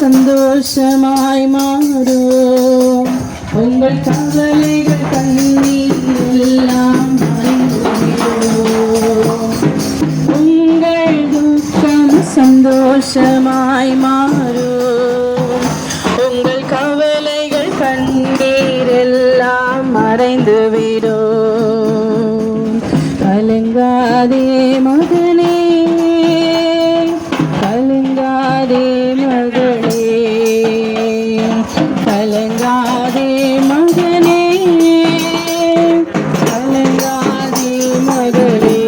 சந்தோஷமாய் மாறும். உங்கள் கவலைகள் கண்ணீர் எல்லாம் மறைந்துவிடும். உங்கள் துக்கம் சந்தோஷமாய் மாறும். உங்கள் கவலைகள் கண்ணீர் எல்லாம் மறைந்துவிடும். கலங்காதே மகனே, கலங்காதே மகளே, கலங்காதே மகனே, கலங்காதே மகளே.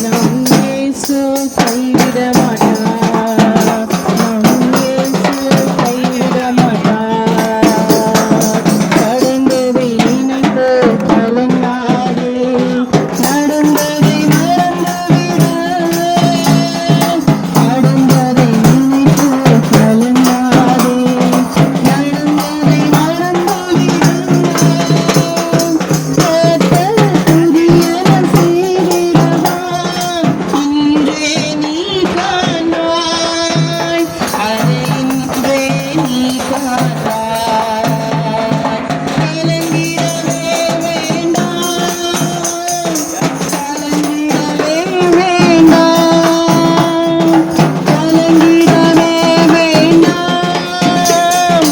நம் இயேசு கைவிட மாட்டார், நம் இயேசு கைவிட மாட்டார். கடந்ததை நினைத்து கலங்காதே, நடந்ததை மறந்துவிடு. கடந்ததை நினைத்து கலங்காதே, நடந்ததை மறந்துவிடு. கர்த்தர் புதியன செய்திடுவார், இன்றே நீ காண்பாய், அதை இன்றே நீ காண்பாய். கலங்கிடவே வேண்டாம், கலங்கிடவே வேண்டாம், கலங்கிடவே வேண்டாம்,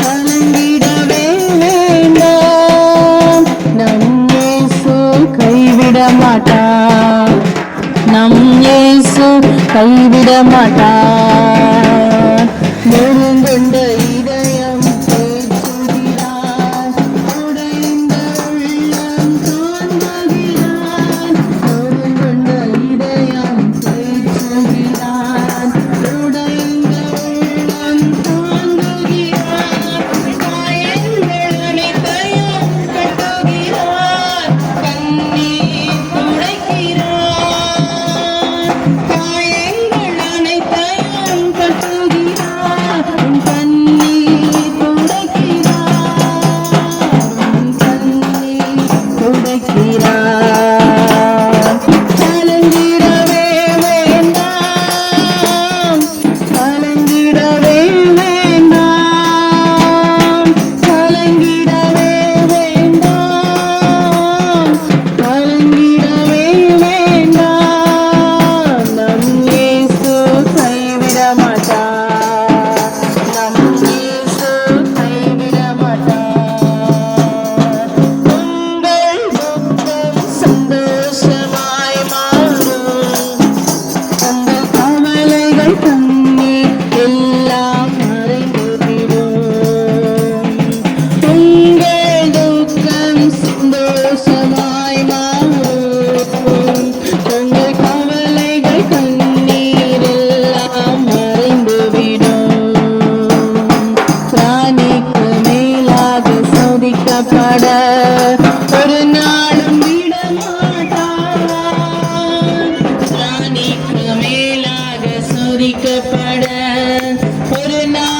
கலங்கிடவே வேண்டாம். நம் இயேசு கைவிட மாட்டார், நம் இயேசு கைவிட மாட்டார். நொறுங்குண்ட இதயம் தேற்றுகிறார், உடைந்த உள்ளம் தாங்குகிறார். நொறுங்குண்ட இதயம் தேற்றுகிறார், உடைந்த உள்ளம் தாங்குகிறார். காயங்கள் அனைத்தையும் கட்டுகிறார், கண்ணீர் துடைக்கிறார். காயங்கள் அனைத்தையும் கட்டுகிறார், உன் கண்ணீர் துடைக்கிறார், உன் கண்ணீர் துடைக்கிறார். கலங்கிடவே வேண்டாம், கலங்கிடவே வேண்டாம், கலங்கிடவே வேண்டாம், கலங்கிடவே வேண்டாம். நம் இயேசு கைவிட மாட்டார், நம் இயேசு கைவிட மாட்டார். உங்கள் துக்கம் சந்தோஷமாய் மாறும். உங்கள் கவலைகள் கண்ணீர் எல்லாம் மறைந்துவிடும். உங்கள் துக்கம் சந்தோஷமாய் மாறும். உங்கள் கவலைகள் கண்ணீர் எல்லாம் மறைந்துவிடும். பிராணிக்கு மேலாக சோதிக்கப்பட ஒரு நாளும் விடமாட்டார். பிராணிக்கு மேலாக சோதிக்கப்பட ஒரு நாள்